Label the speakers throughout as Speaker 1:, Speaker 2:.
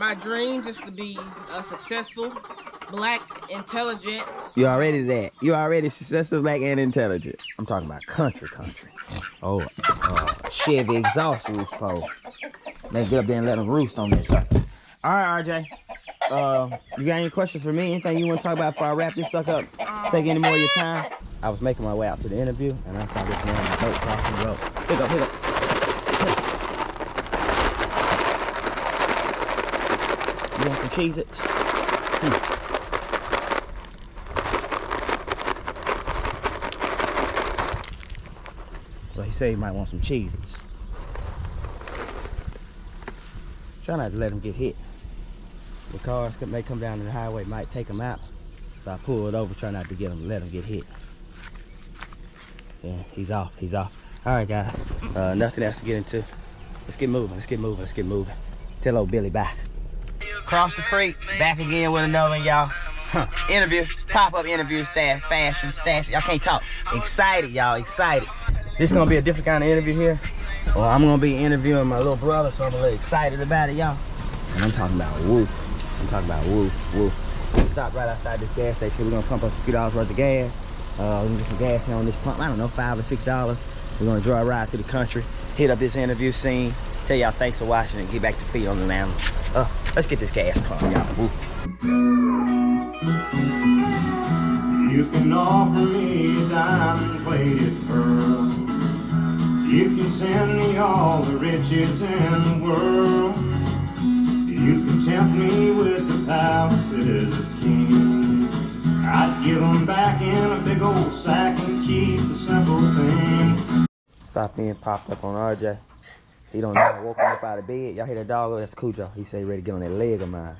Speaker 1: My dream is to be a successful, black, intelligent.
Speaker 2: You already that. You already successful, black, and intelligent. I'm talking about country. Oh, Chevy exhaust roost pole. Let's get up there and let them roost on this. All right, RJ. You got any questions for me? Anything you want to talk about before I wrap this sucker up? Take any more of your time? I was making my way out to the interview, and I saw this man on the boat crossing the road. Pick up. You want some Cheez-Its? Well, he said he might want some Cheez-Its. Try not to let him get hit. The cars may come down the highway, might take him out. So I pulled over, try not to let him get hit. Yeah, he's off. All right, guys. Nothing else to get into. Let's get moving. Tell old Billy bye. Cross the creek, back again with another one, y'all. Interview, pop-up interview, fashion. Y'all can't talk. Excited, y'all, excited. This is gonna be a different kind of interview here. Well, I'm gonna be interviewing my little brother, so I'm a little excited about it, y'all. And I'm talking about woo. We stopped right outside this gas station. We're gonna pump us a few dollars worth of gas. We're gonna get some gas here on this pump. I don't know, $5 or $6. We're gonna drive a ride through the country, hit up this interview scene, tell y'all thanks for watching, and get back to feet on the land. Let's get this gas pump, y'all. Woo.
Speaker 3: You can offer me a diamond-plated pearl. You can send me all the riches in the world. You can tempt me with the palaces of kings. I'd give them back in a big old sack and keep the simple things.
Speaker 2: Stop being popped up on RJ. He don't know I woke him up out of bed. Y'all hear that dog? That's Cujo. He said he ready to get on that leg of mine.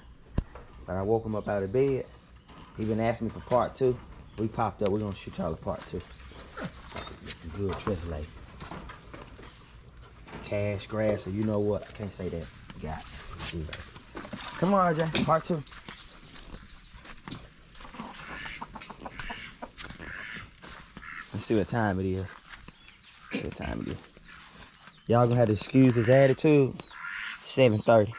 Speaker 2: But I woke him up out of bed. He been asking me for part 2. We popped up. We're gonna shoot y'all a part 2. Good translate. Cash, grass, or you know what? I can't say that. Got it. Come on, RJ. Part 2. Let's see what time it is. Y'all gonna have to excuse his attitude. 7:30.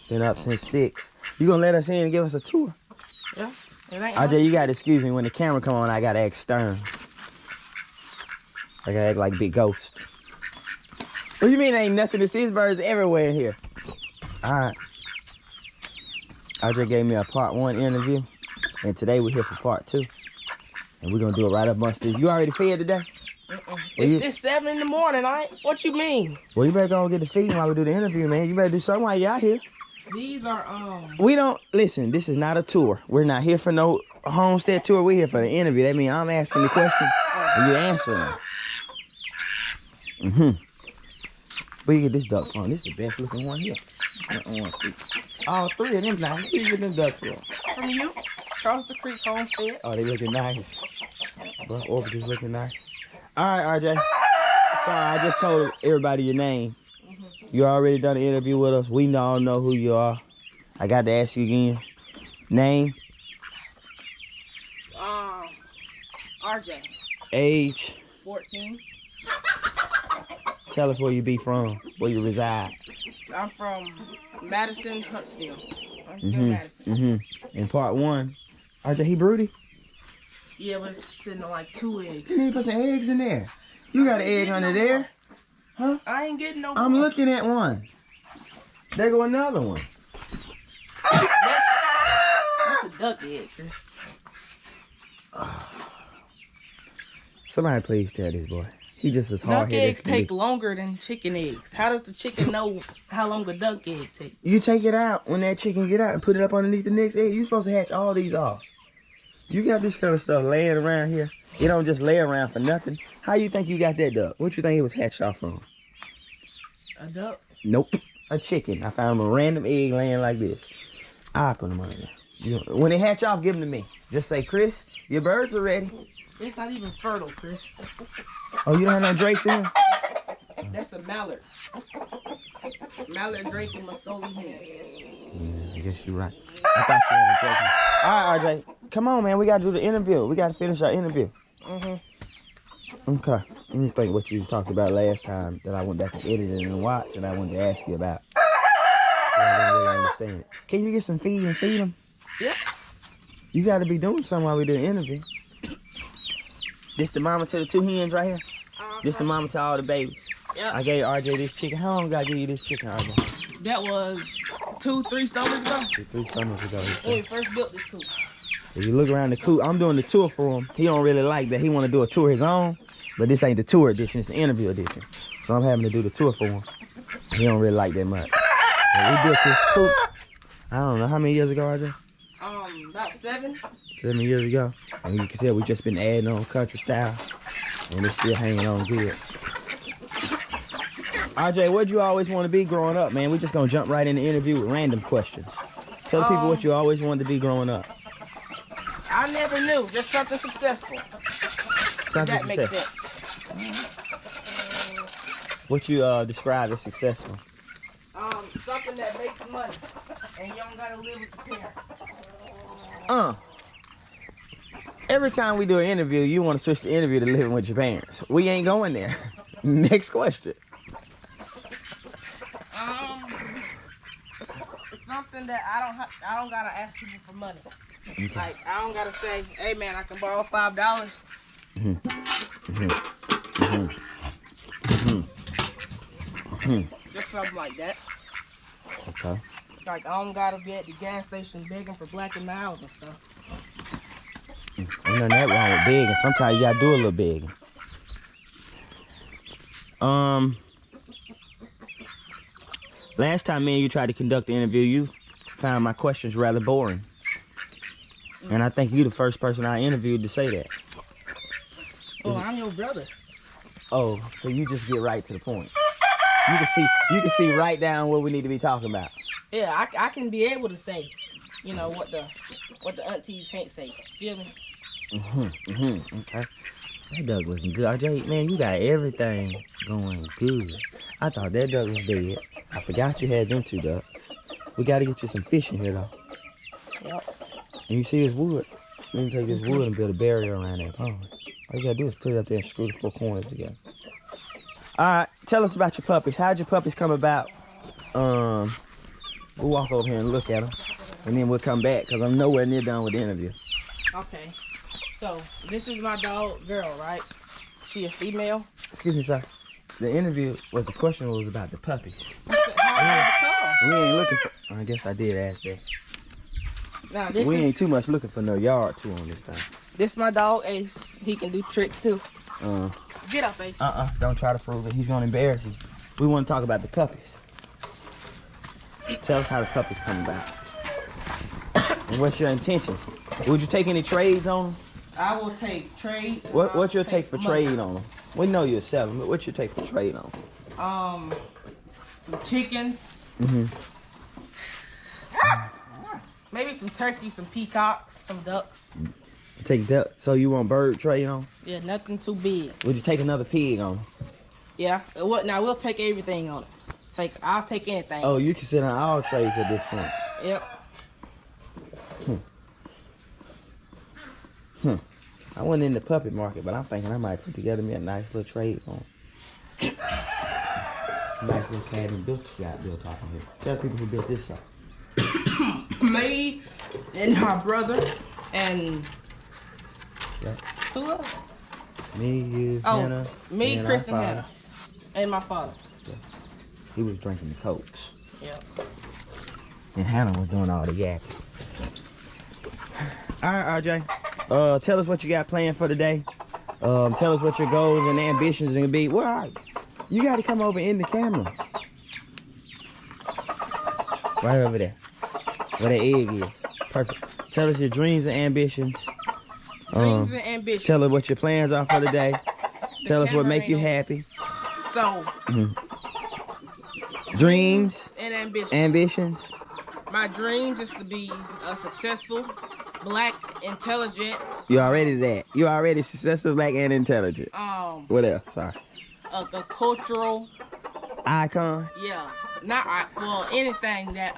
Speaker 2: Been up since 6. You gonna let us in and give us a tour?
Speaker 1: Yeah.
Speaker 2: RJ, you gotta excuse me when the camera come on. I gotta act stern. I gotta act like Big Ghost. What do you mean ain't nothing to see? There's birds everywhere in here. All right. RJ gave me a part 1 interview, and today we're here for part 2. And we're gonna do it right up amongst this. You already fed today?
Speaker 1: It's 7 in the morning, what you mean?
Speaker 2: Well, you better go and get the feeding while we do the interview, man. You better do something while you out here.
Speaker 1: These are,
Speaker 2: We don't, listen, this is not a tour. We're not here for no homestead tour. We're here for the interview. That means I'm asking the question and you answering them. Where you get this duck from? This is the best looking one here. All 3 of them nice. Where you get them ducks from?
Speaker 1: From you, across the creek homestead.
Speaker 2: Oh, they looking nice. Bro, Orbit is looking nice. All right, RJ. Sorry, I just told everybody your name. You already done an interview with us. We all know who you are. I got to ask you again. Name?
Speaker 1: RJ.
Speaker 2: Age?
Speaker 1: 14.
Speaker 2: Tell us where you be from, where you reside.
Speaker 1: I'm from Madison, Huntsville. Madison.
Speaker 2: In part 1, RJ, he broody?
Speaker 1: Yeah, but it's sitting on like 2 eggs.
Speaker 2: You need to put some eggs in there. You got an egg under there? Huh?
Speaker 1: I ain't getting no
Speaker 2: I'm
Speaker 1: more.
Speaker 2: looking at one. There go another one.
Speaker 1: That's a duck egg, Chris.
Speaker 2: Somebody please tell this boy. He just as hard.
Speaker 1: Duck eggs take longer than chicken eggs. How does the chicken know how long a duck egg takes?
Speaker 2: You take it out when that chicken get out and put it up underneath the next egg. You supposed to hatch all these off. You got this kind of stuff laying around here. You don't just lay around for nothing. How you think you got that duck? What you think it was hatched off from?
Speaker 1: A duck?
Speaker 2: Nope. A chicken. I found a random egg laying like this. I put them under there. You know, when they hatch off, give them to me. Just say, Chris, your birds are ready.
Speaker 1: It's not even fertile, Chris.
Speaker 2: Oh, you don't have no drapes in?
Speaker 1: That's a mallard. Mallard draping must go in here.
Speaker 2: Yeah, I guess you're right. I thought you had a draping. All right, RJ. Come on, man. We got to do the interview. We got to finish our interview. Okay. Let me think what you talked about last time that I went back and edited and watched and I wanted to ask you about. I don't really understand it. Can you get some feed and feed them?
Speaker 1: Yeah.
Speaker 2: You got to be doing something while we do the interview. This the mama to the 2 hens right here? This the mama to all the babies?
Speaker 1: Yeah.
Speaker 2: I gave RJ this chicken. How long ago I give you this chicken, RJ?
Speaker 1: That was 2-3 summers ago.
Speaker 2: 3 summers ago.
Speaker 1: When we first built this coop.
Speaker 2: If you look around the coop, I'm doing the tour for him. He don't really like that. He want to do a tour his own, but this ain't the tour edition. It's the interview edition. So I'm having to do the tour for him. He don't really like that much. And we built this coop, I don't know, how many years ago, RJ?
Speaker 1: About 7.
Speaker 2: 7 years ago. And you can tell we just been adding on country style. And it's still hanging on good. RJ, what'd you always want to be growing up, man? We just gonna jump right in the interview with random questions. Tell people what you always wanted to be growing up.
Speaker 1: I never knew. Just something successful.
Speaker 2: Something
Speaker 1: That makes
Speaker 2: successful.
Speaker 1: sense.
Speaker 2: What you describe as successful?
Speaker 1: Something that makes money. And you don't gotta live with your parents.
Speaker 2: Every time we do an interview, you want to switch the interview to living with your parents. We ain't going there. Next question.
Speaker 1: Something that I don't gotta ask people for money. Like I don't gotta say, hey man, I can borrow $5. Just something like that.
Speaker 2: Okay.
Speaker 1: Like I don't gotta be at the gas station begging for Black and Miles and stuff.
Speaker 2: Ain't nothing that wrong with begging. Sometimes you gotta do a little begging. Last time me and you tried to conduct the interview, you found my questions rather boring. And I think you the first person I interviewed to say that.
Speaker 1: Oh, I'm your brother.
Speaker 2: Oh, so you just get right to the point. You can see right down what we need to be talking about.
Speaker 1: Yeah, I can be able to say, you know, what the aunties can't say. Feel me?
Speaker 2: Okay. That duck was good. RJ, man, you got everything going good. I thought that duck was dead. I forgot you had them 2 ducks. We got to get you some fish in here, though.
Speaker 1: Yep.
Speaker 2: And you see this wood? Let me take this wood and build a barrier around that pond. All you got to do is put it up there and screw the 4 corners together. All right, tell us about your puppies. How'd your puppies come about? We'll walk over here and look at them. And then we'll come back, because I'm nowhere near done with the interview.
Speaker 1: Okay. So, this is my dog, Girl, right? She a female.
Speaker 2: Excuse me, sir. The interview was, the question was about the puppies.
Speaker 1: How
Speaker 2: We ain't looking for, I guess I did ask that.
Speaker 1: Now, this
Speaker 2: We
Speaker 1: is,
Speaker 2: ain't too much looking for no yard tour on this thing.
Speaker 1: This my dog, Ace. He can do tricks, too. Get up, Ace.
Speaker 2: Don't try to prove it. He's gonna embarrass you. We want to talk about the puppies. Tell us how the puppies come about. And what's your intentions? Would you take any trades on them?
Speaker 1: I will take trades.
Speaker 2: What's your take for
Speaker 1: money.
Speaker 2: trade on them? We know you're selling, but what's your take for trade on them?
Speaker 1: Some chickens. Maybe some turkeys, some peacocks, some ducks.
Speaker 2: You take that, so you want bird trade on?
Speaker 1: Yeah, nothing too big.
Speaker 2: Would you take another pig on?
Speaker 1: Yeah. What? Now we'll take everything on it. I'll take anything.
Speaker 2: Oh, you can sit on all trades at this point.
Speaker 1: Yep.
Speaker 2: I wasn't in the puppy market, but I'm thinking I might put together me a nice little trade on. Nice little cabin built off of here. Tell people who built this up.
Speaker 1: Me and my brother and
Speaker 2: Yeah.
Speaker 1: who else?
Speaker 2: Me, you,
Speaker 1: Oh,
Speaker 2: Hannah.
Speaker 1: me,
Speaker 2: and
Speaker 1: Chris,
Speaker 2: our
Speaker 1: and
Speaker 2: father.
Speaker 1: Hannah, and my father.
Speaker 2: He was drinking the cokes.
Speaker 1: Yep.
Speaker 2: And Hannah was doing all the yapping. All right, RJ. Tell us what you got planned for today. Tell us what your goals and ambitions are gonna be. Where are you? You got to come over in the camera. Right over there. Where the egg is. Perfect. Tell us your dreams and ambitions.
Speaker 1: Dreams and ambitions.
Speaker 2: Tell us what your plans are for the day. Tell us what
Speaker 1: camera
Speaker 2: make
Speaker 1: ain't
Speaker 2: you
Speaker 1: on.
Speaker 2: happy.
Speaker 1: So,
Speaker 2: Dreams,
Speaker 1: and ambitions.
Speaker 2: ambitions.
Speaker 1: My dreams is to be a successful, black, intelligent,
Speaker 2: You already that. You already successful, black, and intelligent. What else? Sorry.
Speaker 1: a cultural,
Speaker 2: Icon.
Speaker 1: yeah, well, anything that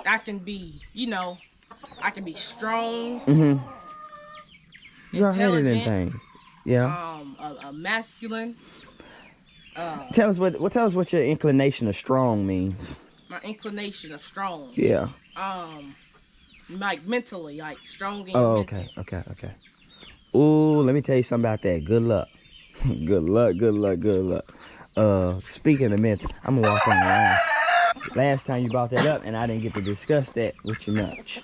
Speaker 1: I can be, you know, I can be strong,
Speaker 2: You already them
Speaker 1: intelligent,
Speaker 2: things. Yeah.
Speaker 1: a masculine,
Speaker 2: Tell us what your inclination of strong means.
Speaker 1: My inclination of strong.
Speaker 2: Yeah.
Speaker 1: Like mentally, like strong and
Speaker 2: Oh,
Speaker 1: mental.
Speaker 2: okay. Ooh, let me tell you something about that. Good luck. Good luck. Speaking of mental, I'm gonna walk on the line. Last time you brought that up, and I didn't get to discuss that with you much.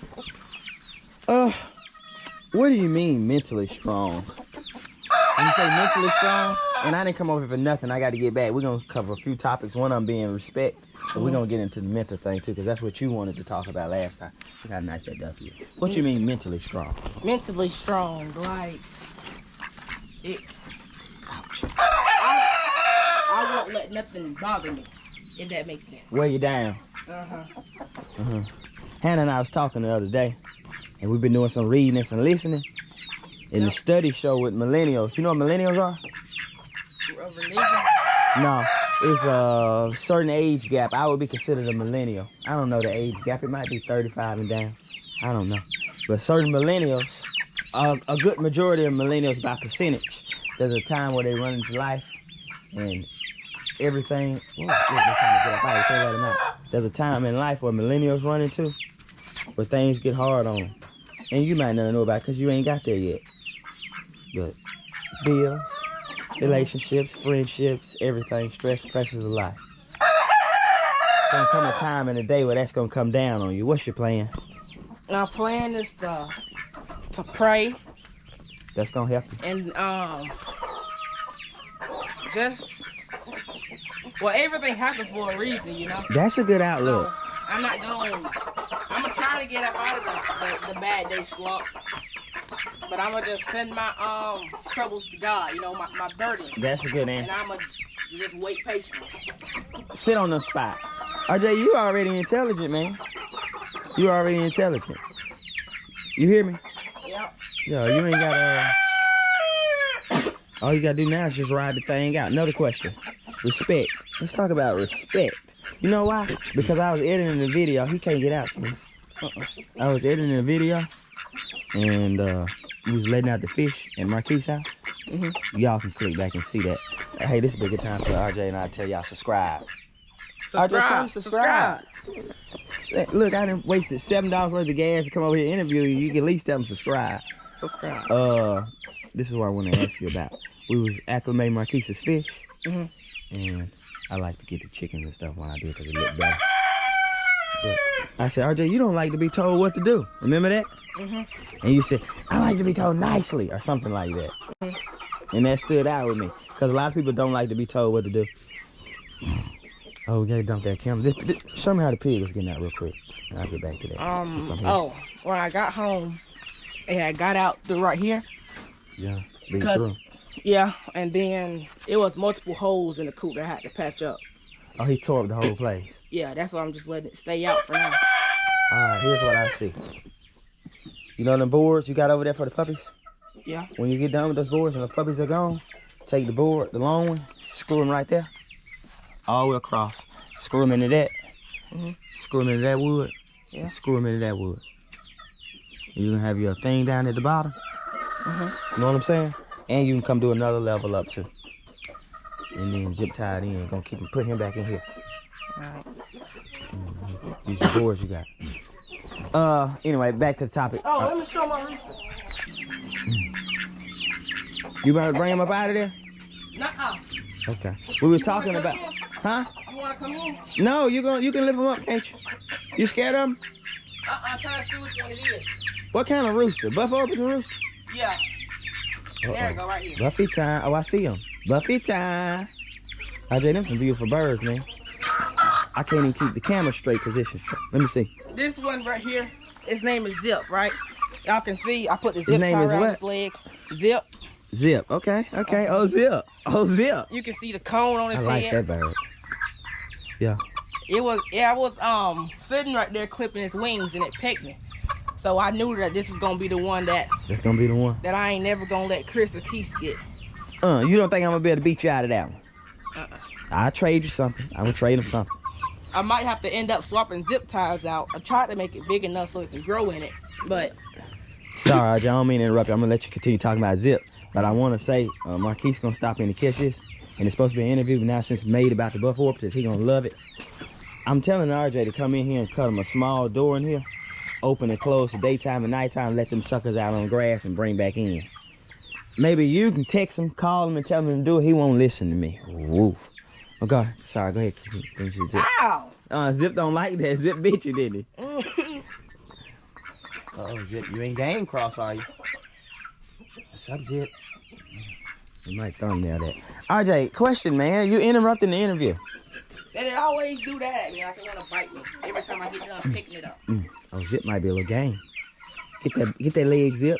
Speaker 2: What do you mean mentally strong? When you say mentally strong, and I didn't come over here for nothing, I got to get back. We're gonna cover a few topics. One of them being respect, but we're gonna get into the mental thing too, because that's what you wanted to talk about last time. Look how nice that duck is. What you mean mentally strong?
Speaker 1: Mentally strong, like it. I won't let nothing bother me, if that makes sense.
Speaker 2: Wear you down. Hannah and I was talking the other day, and we've been doing some reading and some listening. And the study show with millennials. You know what millennials are?
Speaker 1: Religion?
Speaker 2: No, it's a certain age gap. I would be considered a millennial. I don't know the age gap. It might be 35 and down. I don't know. But certain millennials, a good majority of millennials by percentage, there's a time where they run into life and everything. There's a time in life where millennials run into where things get hard on them. And you might not know about it because you ain't got there yet. But bills, relationships, friendships, everything, stress, pressures of life. There's gonna come a time in the day where that's gonna come down on you. What's your plan?
Speaker 1: My plan is to pray.
Speaker 2: That's gonna help you.
Speaker 1: And everything happened for a reason, you know.
Speaker 2: That's a good outlook.
Speaker 1: So I'm gonna try to get up out of the bad day slump. But I'm gonna just send my troubles to God, you know, my burdens.
Speaker 2: That's a good answer.
Speaker 1: And I'm gonna just wait patiently.
Speaker 2: Sit on the spot. RJ, you already intelligent, man. You already intelligent. You hear me?
Speaker 1: Yep.
Speaker 2: Yo, you ain't gotta. All you gotta do now is just ride the thing out. Another question. Respect. Let's talk about respect. You know why? Because I was editing the video. He can't get out. I was editing the video, and we was letting out the fish in Marquis' house. Y'all can click back and see that. Hey, this is a good time for RJ and I to tell y'all subscribe. RJ, tell them subscribe. Look, I done wasted $7 worth of gas to come over here and interview you. You can at least tell them subscribe.
Speaker 1: Subscribe.
Speaker 2: This is what I want to ask you about. We was acclimating Marquis' fish, and I like to get the chickens and stuff when I do it because it look better. But I said, RJ, you don't like to be told what to do. Remember that? And you said, I like to be told nicely or something like that. And that stood out with me because a lot of people don't like to be told what to do. Oh, we gotta dump that camera. Show me how the pig was getting out real quick. And I'll get back to that.
Speaker 1: When I got home, it had got out through right here.
Speaker 2: Yeah, beat through.
Speaker 1: Yeah, and then it was multiple holes in the coop that I had to patch up.
Speaker 2: Oh, he tore up the whole place.
Speaker 1: Yeah, that's why I'm just letting it stay out for now.
Speaker 2: All right, here's what I see. You know them boards you got over there for the puppies?
Speaker 1: Yeah.
Speaker 2: When you get done with those boards and those puppies are gone, take the board, the long one, screw them right there, all the way across. Screw them into that. Screw them into that wood.
Speaker 1: Yeah.
Speaker 2: And screw them into that wood. And you can have your thing down at the bottom. You know what I'm saying? And you can come do another level up too. And then zip tie it in. Gonna keep him, put him back in here.
Speaker 1: Alright.
Speaker 2: Use your boards you got. Anyway, back to the topic.
Speaker 1: Oh, let me show my rooster.
Speaker 2: You better bring him up out of there?
Speaker 1: Nuh-uh.
Speaker 2: Okay. We were talking about, huh?
Speaker 1: You wanna come in?
Speaker 2: No, you can lift him up, can't you? You scared of him?
Speaker 1: I'm trying to see which one it is.
Speaker 2: What kind of rooster? Buff Orpington rooster?
Speaker 1: Yeah. There we go, right here.
Speaker 2: Buffy time. Oh, I see him. Buffy time. RJ, them some beautiful birds, man. I can't even keep the camera straight position. Let me see.
Speaker 1: This one right here, his name is Zip, right? Y'all can see I put the zip
Speaker 2: name
Speaker 1: tie
Speaker 2: is
Speaker 1: around
Speaker 2: what?
Speaker 1: his leg. Zip.
Speaker 2: Zip. Okay. Oh, Zip. Oh, Zip.
Speaker 1: You can see the cone on his
Speaker 2: I like
Speaker 1: head.
Speaker 2: that bird. Yeah.
Speaker 1: I was sitting right there clipping his wings and it pecked me. So I knew that this is gonna be the one that
Speaker 2: That's gonna be the one.
Speaker 1: I ain't never gonna let Chris or Keith get.
Speaker 2: You don't think I'm gonna be able to beat you out of that one? I'll trade you something. I'm gonna trade him something.
Speaker 1: I might have to end up swapping zip ties out. I tried to make it big enough so it can grow in it, but
Speaker 2: Sorry, RJ, I don't mean to interrupt you. I'm gonna let you continue talking about Zip. But I wanna say, Marquis gonna stop in to catch this. and it's supposed to be an interview, but now since it's made about the Buff Orpingtons, he gonna love it. I'm telling RJ to come in here and cut him a small door in here, open and close for daytime and nighttime, let them suckers out on grass and bring back in. Maybe you can text him, call him, and tell him to do it. He won't listen to me. Woo. Okay, sorry, go ahead. Finish your Zip.
Speaker 1: Ow!
Speaker 2: Zip don't like that. Zip beat you, didn't he? Oh, Zip, you ain't game cross, are you? What's up, Zip? You might thumbnail that. RJ, question, man. You interrupting the interview.
Speaker 1: They always do that at me, like they want to bite me every time I get done picking it up.
Speaker 2: Oh, Zip might be a little game. Get that leg, Zip.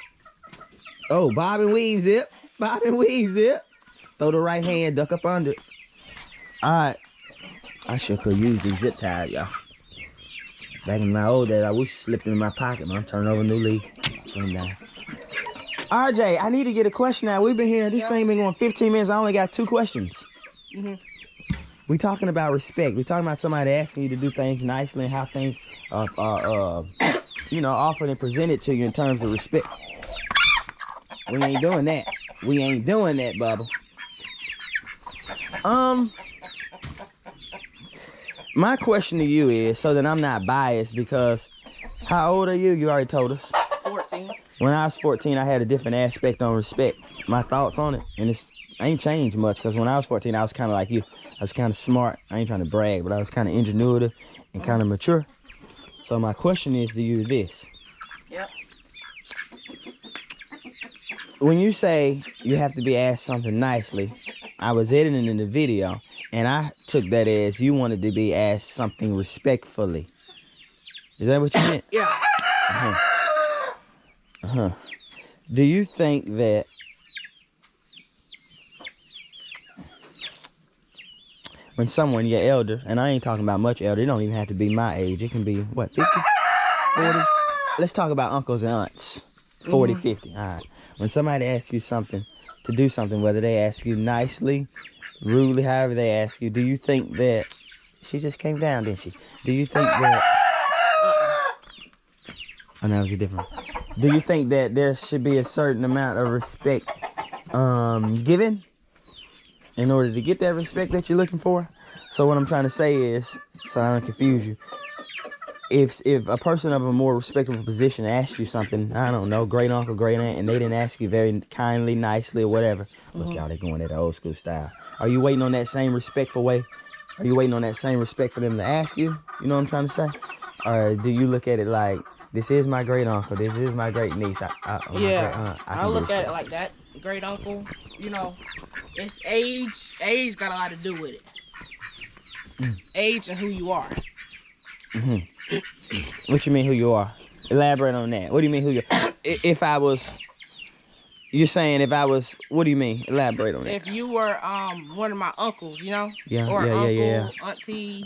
Speaker 2: Oh, bob and weave, Zip. Bob and weave, Zip. Throw the right hand, duck up under it. All right. I sure could use these zip ties, y'all. Back in my old days, I wish slipped in my pocket, man. Turn over a new leaf. Come down. RJ, I need to get a question out. We've been here. This thing been going 15 minutes. I only got 2 questions. We talking about respect. We talking about somebody asking you to do things nicely and how things are you know, offered and presented to you in terms of respect. We ain't doing that. We ain't doing that, Bubba. My question to you is, so that I'm not biased, because how old are you? You already told us.
Speaker 1: 14.
Speaker 2: When I was 14, I had a different aspect on respect. My thoughts on it, and it's ain't changed much, because when I was 14, I was kind of like you. I was kind of smart. I ain't trying to brag, but I was kind of ingenuitive and kind of mature. So my question is to you this.
Speaker 1: Yep.
Speaker 2: When you say you have to be asked something nicely, I was editing in the video, and I took that as you wanted to be asked something respectfully. Is that what you meant?
Speaker 1: Yeah.
Speaker 2: Do you think that when someone, your elder, and I ain't talking about much elder, it don't even have to be my age. It can be, what, 50, 40? Let's talk about uncles and aunts. 40, 50. All right. When somebody asks you something, to do something, whether they ask you nicely, rudely, however they ask you, do you think that, she just came down, didn't she? Do you think that, oh, that was a different one. Do you think that there should be a certain amount of respect given in order to get that respect that you're looking for? So what I'm trying to say is, so I don't confuse you, if a person of a more respectable position asks you something, I don't know, great uncle, great aunt, and they didn't ask you very kindly, nicely, or whatever, look, y'all, they going at the old school style. Are you waiting on that same respectful way? Are you waiting on that same respect for them to ask you? You know what I'm trying to say? Or do you look at it like, this is my great uncle, this is my great niece,
Speaker 1: I look at it like that. Great uncle, you know, it's age. Age got a lot to do with it. Age and who you are.
Speaker 2: What you mean who you are? Elaborate on that. What do you mean who you are? If I was, you're saying if I was, what do you mean? Elaborate on that.
Speaker 1: If you were one of my uncles, you know?
Speaker 2: Yeah,
Speaker 1: or
Speaker 2: yeah,
Speaker 1: uncle, auntie,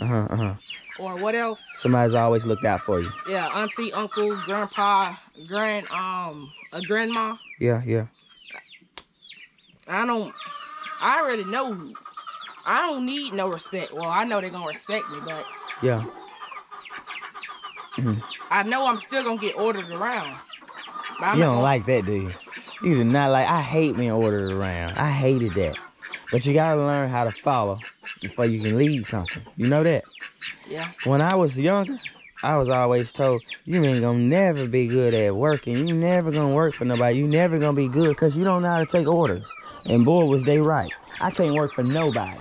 Speaker 2: or
Speaker 1: what else?
Speaker 2: Somebody's always looked out for you.
Speaker 1: Yeah, auntie, uncle, grandpa, a grandma.
Speaker 2: Yeah.
Speaker 1: I already know. I don't need no respect. Well, I know they're gonna respect me, but
Speaker 2: yeah.
Speaker 1: I know I'm still gonna get ordered around.
Speaker 2: You don't like that, do you? You do not like. I hate being ordered around. I hated that. But you gotta learn how to follow before you can lead something. You know that?
Speaker 1: Yeah.
Speaker 2: When I was younger, I was always told, you ain't gonna never be good at working. You never gonna work for nobody. You never gonna be good because you don't know how to take orders. And boy, was they right. I can't work for nobody.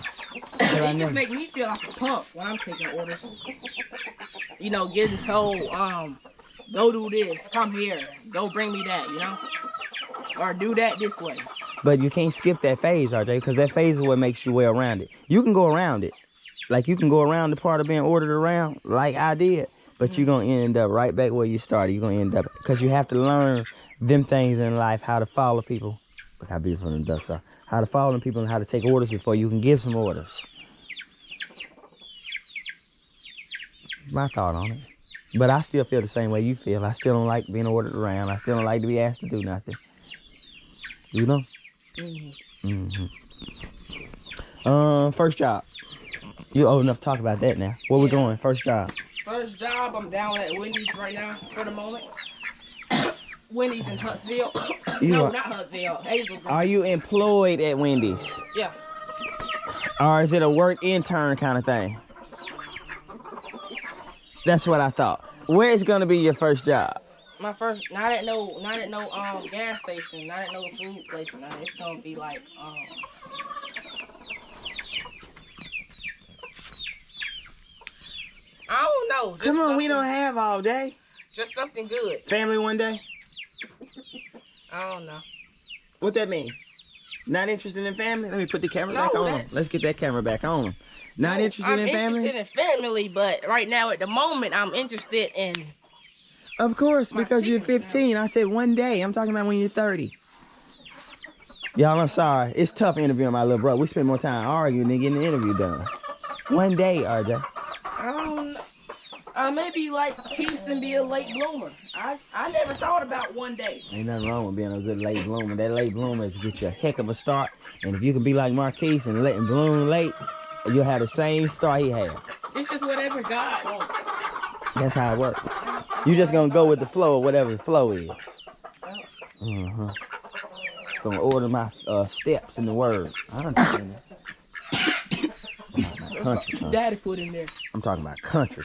Speaker 1: It just make me feel like a punk when I'm taking orders. You know, getting told, go do this, come here, go bring me that, you know? Or do that this way.
Speaker 2: But you can't skip that phase, RJ, because that phase is what makes you way around it. You can go around it. Like, you can go around the part of being ordered around, like I did, but you're going to end up right back where you started. You're going to end up, because you have to learn them things in life, how to follow people. Look how beautiful them ducks are. How to follow them people and how to take orders before you can give some orders. My thought on it. But I still feel the same way you feel. I still don't like being ordered around. I still don't like to be asked to do nothing. You know? First job. You old enough to talk about that now. Where we going? First job.
Speaker 1: First job, I'm down at Wendy's right now for the moment. Wendy's in Huntsville. No, not Huntsville. Hazelgrove.
Speaker 2: Are you employed at Wendy's?
Speaker 1: Yeah.
Speaker 2: Or is it a work intern kind of thing? That's what I thought. Where is gonna be your first job?
Speaker 1: My first, not at no gas station, not at no food place. No, it's gonna be like I don't know.
Speaker 2: Come on, we don't have all day.
Speaker 1: Just something good.
Speaker 2: Family one day?
Speaker 1: I don't know.
Speaker 2: What that mean? Not interested in family? Let me put the camera back on him. Let's get that camera back on him. Not interested in family?
Speaker 1: I'm interested in family, but right now at the moment I'm interested in.
Speaker 2: Of course, because you're 15. I said one day. I'm talking about when you're 30. Y'all, I'm sorry. It's tough interviewing my little brother. We spend more time arguing than getting the interview done. One day, RJ.
Speaker 1: I don't know. Maybe like peace and be a late bloomer. I never thought about one day.
Speaker 2: Ain't nothing wrong with being a good late bloomer. That late bloomer is to get you a heck of a start. And if you can be like Marquise and let him bloom late, you'll have the same start he had.
Speaker 1: It's just whatever God wants.
Speaker 2: That's how it works. You just gonna go with the flow of whatever the flow is. Gonna order my steps in the word. I understand that. Country.
Speaker 1: Daddy put in there.
Speaker 2: I'm talking about country.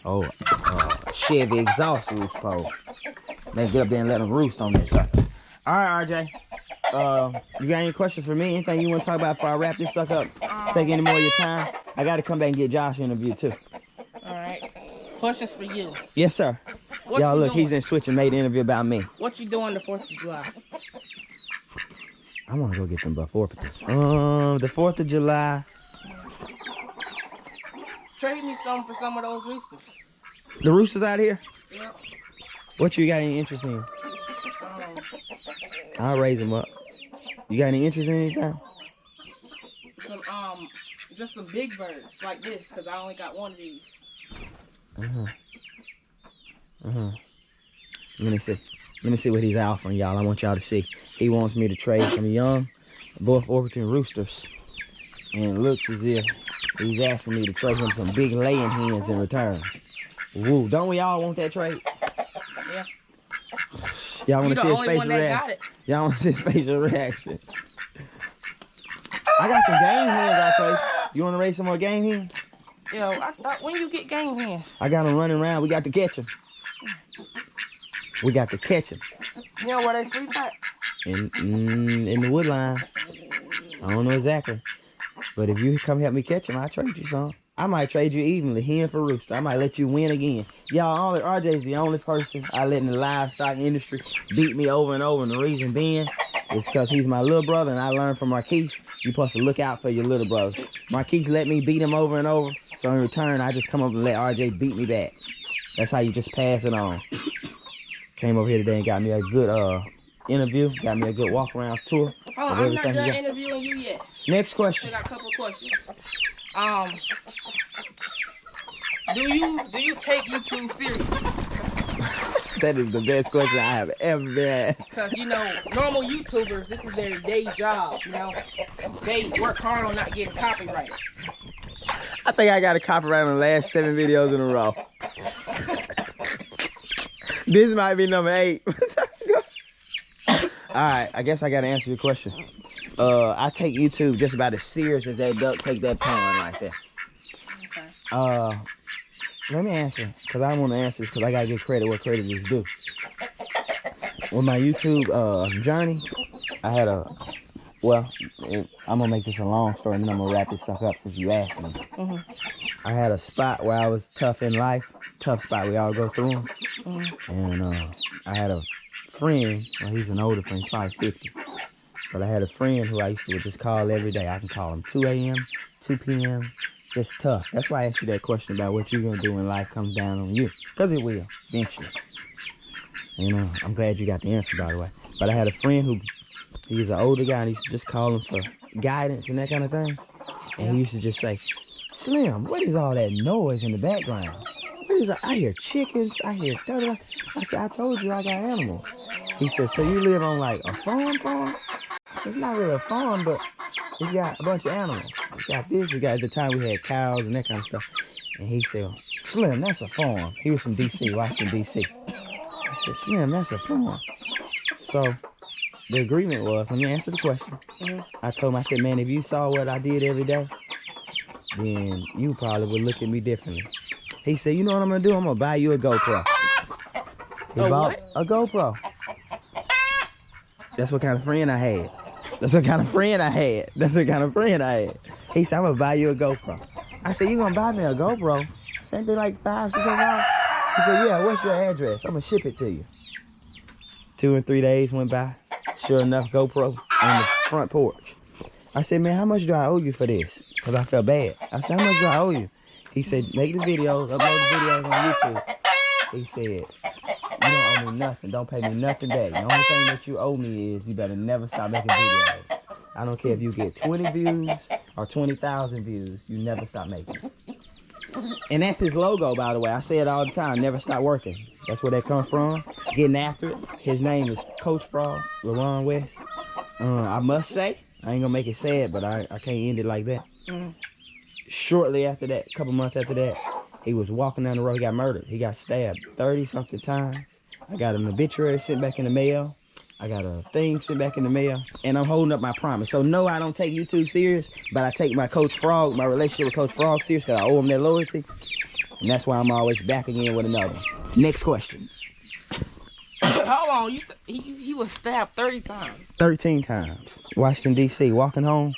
Speaker 2: Oh, Chevy exhaust roost pole. Let's get up there and let them roost on this sucker. All right, RJ. You got any questions for me? Anything you want to talk about before I wrap this sucker up? Take any more of your time? I got to come back and get Josh interview too.
Speaker 1: All right. Questions for you.
Speaker 2: Yes, sir. Y'all look, he's in switch and made an interview about me.
Speaker 1: What you doing the 4th of July?
Speaker 2: I want to go get some before potatoes. The 4th of July.
Speaker 1: Trade me some for some of those roosters.
Speaker 2: The roosters out here?
Speaker 1: Yeah.
Speaker 2: What you got any interest in? I'll raise them up. You got any interest in anything?
Speaker 1: Just some big birds like this, because I only got one of these. Let me see what he's offering, y'all. I want y'all to see. He wants me to trade some young Buff Orpington roosters. And it looks as if he's asking me to trade him some big laying hens in return. Woo, don't we all want that trade? Yeah.
Speaker 2: Y'all want to see his facial reaction? Y'all want to see his facial reaction? I got some game hens I trade. You want to raise some more game hens?
Speaker 1: Yo, I thought when you get game hens? I
Speaker 2: got them running around. We got to catch them. You
Speaker 1: know where they sleep at?
Speaker 2: In the wood line. I don't know exactly. But if you come help me catch them, I'll trade you some. I might trade you evenly, hen for rooster. I might let you win again. Y'all, RJ's the only person I let in the livestock industry beat me over and over. And the reason being is because he's my little brother, and I learned from Marquise, you're supposed to look out for your little brother. Marquise let me beat him over and over, so in return, I just come up and let RJ beat me back. That's how you just pass it on. Came over here today and got me a good interview, got me a good walk-around tour.
Speaker 1: Oh, I'm not done interviewing you yet.
Speaker 2: Next question.
Speaker 1: I got a couple of questions. Do you take YouTube serious?
Speaker 2: That is the best question I have ever been asked.
Speaker 1: Because, you know, normal YouTubers, this is their day job, you know. They work hard on not getting copyrighted.
Speaker 2: I think I got a copyright on the last 7 videos in a row. This might be number 8. Alright, I guess I gotta answer your question. I take YouTube just about as serious as that duck take that pond right there. Okay. Let me answer, because I want to answer this because I gotta give credit where credit is due. With my YouTube journey, I had I'm gonna make this a long story and then I'm gonna wrap this stuff up since you asked me. I had a spot where I was tough in life, tough spot we all go through them. And I had a friend, well, he's an older friend, he's probably 50. But I had a friend who I used to just call every day. I can call him 2 a.m., 2 p.m., just tough. That's why I asked you that question about what you're gonna do when life comes down on you. Because it will, eventually. You know, I'm glad you got the answer, by the way. But I had a friend who, he's an older guy, and he used to just call him for guidance and that kind of thing. And he used to just say, Slim, what is all that noise in the background? What is that? I hear chickens, I hear da-da. I said, I told you I got animals. He said, so you live on like a farm? It's not really a farm, but it's got a bunch of animals. It's got this, we got, at the time we had cows and that kind of stuff. And he said, Slim, that's a farm. He was from D.C., Washington, D.C. I said, Slim, that's a farm. So the agreement was, let me answer the question. I told him, I said, man, if you saw what I did every day, then you probably would look at me differently. He said, you know what I'm gonna do? I'm gonna buy you a GoPro. He bought a GoPro. That's what kind of friend I had. That's what kind of friend I had. That's what kind of friend I had. He said, I'm gonna buy you a GoPro. I said, you gonna buy me a GoPro? Same thing like $5, $600. He said, yeah, what's your address? I'm gonna ship it to you. 2 and 3 days went by. Sure enough, GoPro on the front porch. I said, man, how much do I owe you for this? Because I felt bad. I said, how much do I owe you? He said, make the videos, upload the videos on YouTube. He said, you don't owe me nothing. Don't pay me nothing back. The only thing that you owe me is you better never stop making videos. I don't care if you get 20 views or 20,000 views. You never stop making. And that's his logo, by the way. I say it all the time, never stop working. That's where that comes from, getting after it. His name is Coach Frog, LaRon West. I must say, I ain't gonna make it sad, but I can't end it like that. Shortly after that, a couple months after that, he was walking down the road, he got murdered. He got stabbed 30-something times. I got an obituary sent back in the mail. I got a thing sent back in the mail, and I'm holding up my promise. So no, I don't take YouTube serious, but I take my Coach Frog, my relationship with Coach Frog serious, because I owe him that loyalty. And that's why I'm always back again with another one. Next question.
Speaker 1: Hold on, you said he was stabbed 30 times.
Speaker 2: 13 times. Washington, D.C., walking home.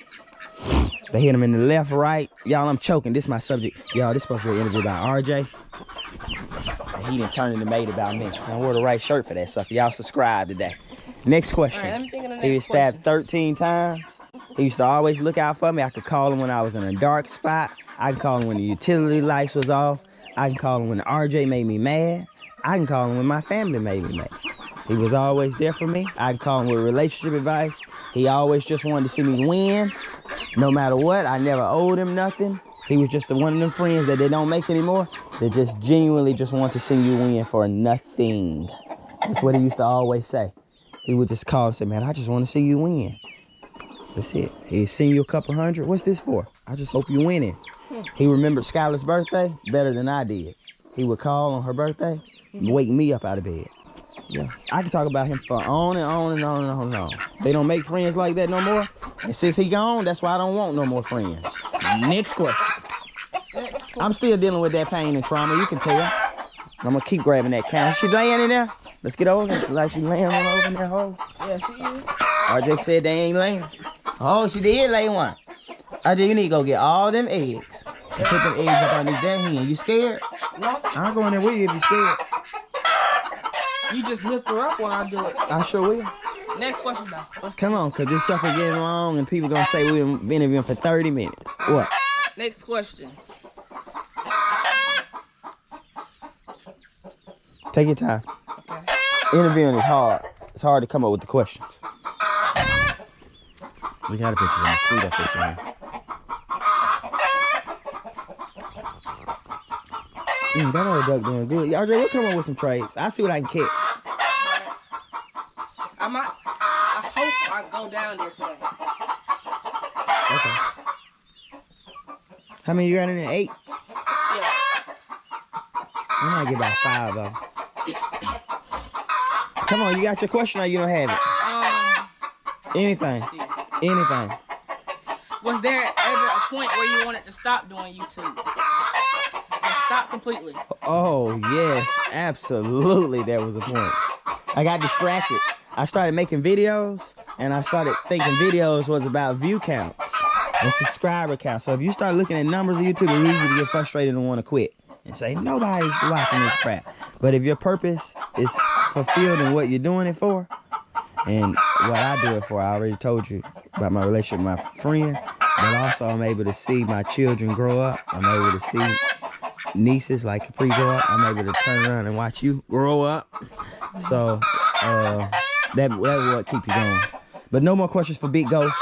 Speaker 2: They hit him in the left, right. Y'all, I'm choking. This is my subject. Y'all, this is supposed to be an interview about RJ. And he didn't turn into made about me. I wore the right shirt for that sucker. Y'all subscribe today. Next question.
Speaker 1: All right, let me think of the next
Speaker 2: He was stabbed 13 times. He used to always look out for me. I could call him when I was in a dark spot. I could call him when the utility lights was off. I can call him when RJ made me mad. I can call him when my family made me mad. He was always there for me. I can call him with relationship advice. He always just wanted to see me win. No matter what, I never owed him nothing. He was just one of them friends that they don't make anymore. They just genuinely just want to see you win for nothing. That's what he used to always say. He would just call and say, man, I just want to see you win. That's it. He'd send you a couple hundred. What's this for? I just hope you're winning. He remembered Skylar's birthday better than I did. He would call on her birthday and wake me up out of bed. Yeah, I can talk about him for on and on and on and on and on. They don't make friends like that no more. And since he gone, that's why I don't want no more friends. Next question. I'm still dealing with that pain and trauma, you can tell. I'm gonna keep grabbing that camera. She laying in there? Let's get over there. Like she laying on over in that hole.
Speaker 1: Yeah, she is.
Speaker 2: RJ said they ain't laying. Oh, she did lay one. RJ, you need to go get all them eggs. And put them eggs up underneath that hand. You scared?
Speaker 1: No.
Speaker 2: I'll go in there with you if you scared.
Speaker 1: You just lift her up while I do it.
Speaker 2: I sure will.
Speaker 1: Next question, though.
Speaker 2: Come on, because this sucker getting long and people gonna say we've been interviewing for 30 minutes. What?
Speaker 1: Next question.
Speaker 2: Take your time.
Speaker 1: Okay.
Speaker 2: Interviewing is hard. It's hard to come up with the questions. We got a picture of the street up this one. That old duck doing good. RJ, we'll come up with some trades. I'll see what I can catch.
Speaker 1: I hope I go down there today.
Speaker 2: Okay. How many you got in there? 8?
Speaker 1: Yeah.
Speaker 2: I might get about 5 though. Come on, you got your question or you don't have it? Anything. Anything.
Speaker 1: Was there ever a point where you wanted to stop doing YouTube? Just stop completely.
Speaker 2: Oh, yes. Absolutely there was a point. I got distracted. I started making videos, and I started thinking videos was about view counts and subscriber counts. So if you start looking at numbers of YouTube, it's easy to get frustrated and want to quit and say, nobody's watching this crap. But if your purpose is fulfilled in what you're doing it for, and what I do it for, I already told you about my relationship with my friend, but also I'm able to see my children grow up. I'm able to see nieces like Capri grow up. I'm able to turn around and watch you grow up. So that what keep you going. But no more questions for Big Ghost.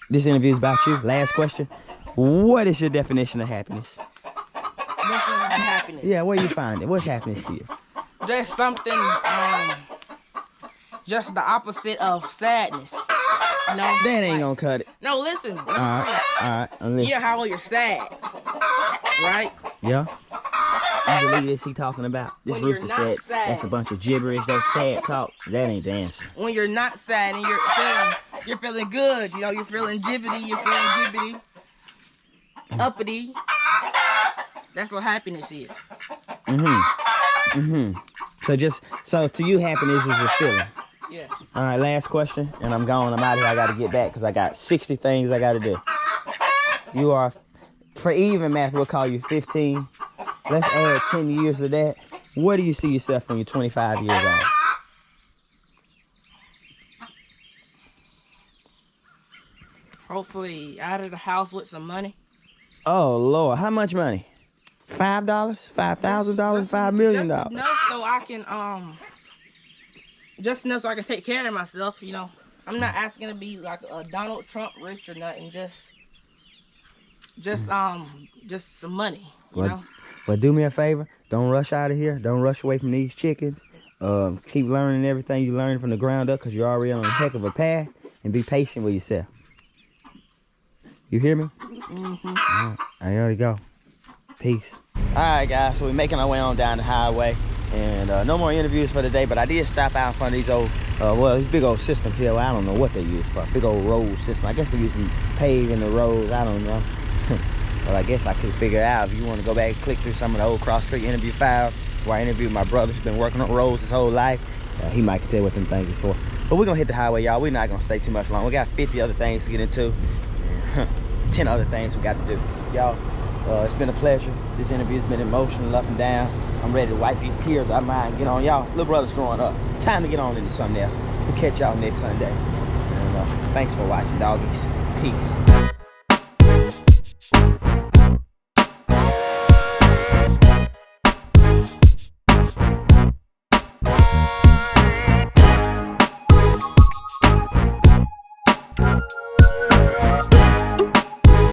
Speaker 2: This interview is about you. Last question. What is your definition of happiness?
Speaker 1: Definition of happiness.
Speaker 2: Yeah, where you find it? What's happiness to you?
Speaker 1: There's something, just the opposite of sadness. You know?
Speaker 2: That ain't gonna cut it.
Speaker 1: No, listen.
Speaker 2: Alright.
Speaker 1: You know how you're sad, right?
Speaker 2: Yeah. You believe this he talking about? This
Speaker 1: When you're
Speaker 2: rooster
Speaker 1: not
Speaker 2: said
Speaker 1: sad.
Speaker 2: that's a bunch of gibberish. That's sad talk. That ain't the answer.
Speaker 1: When you're not sad and you're feeling good, you know, you're feeling jibbity, you're feeling gibbity, uppity. That's what happiness is.
Speaker 2: So to you, happiness is a feeling.
Speaker 1: Yes.
Speaker 2: All right, last question, and I'm gone. I'm out of here. I got to get back because I got 60 things I got to do. You are, for even math, we'll call you 15. Let's add 10 years to that. Where do you see yourself when you're 25 years old?
Speaker 1: Hopefully out of the house with some money.
Speaker 2: Oh, Lord. How much money? $5? $5,000? $5 million?
Speaker 1: Just enough so I can, just enough so I can take care of myself, you know. I'm not asking to be like a Donald Trump rich or nothing, just some money, you know.
Speaker 2: But do me a favor, don't rush out of here. Don't rush away from these chickens. Keep learning everything you learned from the ground up because you're already on a heck of a path, and be patient with yourself. You hear me?
Speaker 1: Mm-hmm.
Speaker 2: All right, there you go. Peace. All right, guys, so we're making our way on down the highway, and no more interviews for today, but I did stop out in front of these old, these big old systems here. Well, I don't know what they use for, big old road system. I guess they're using paving the roads, I don't know. But I guess I could figure it out. If you want to go back and click through some of the old Cross Street interview files, where I interviewed my brother who's been working on roads his whole life, he might can tell what them things is for. But we're gonna hit the highway, y'all. We're not gonna stay too much long. We got 50 other things to get into, 10 other things we got to do. Y'all, it's been a pleasure. This interview's been emotional up and down. I'm ready to wipe these tears out of mine and get on. Y'all, little brother's growing up. Time to get on into something else. We'll catch y'all next Sunday. And thanks for watching, doggies. Peace.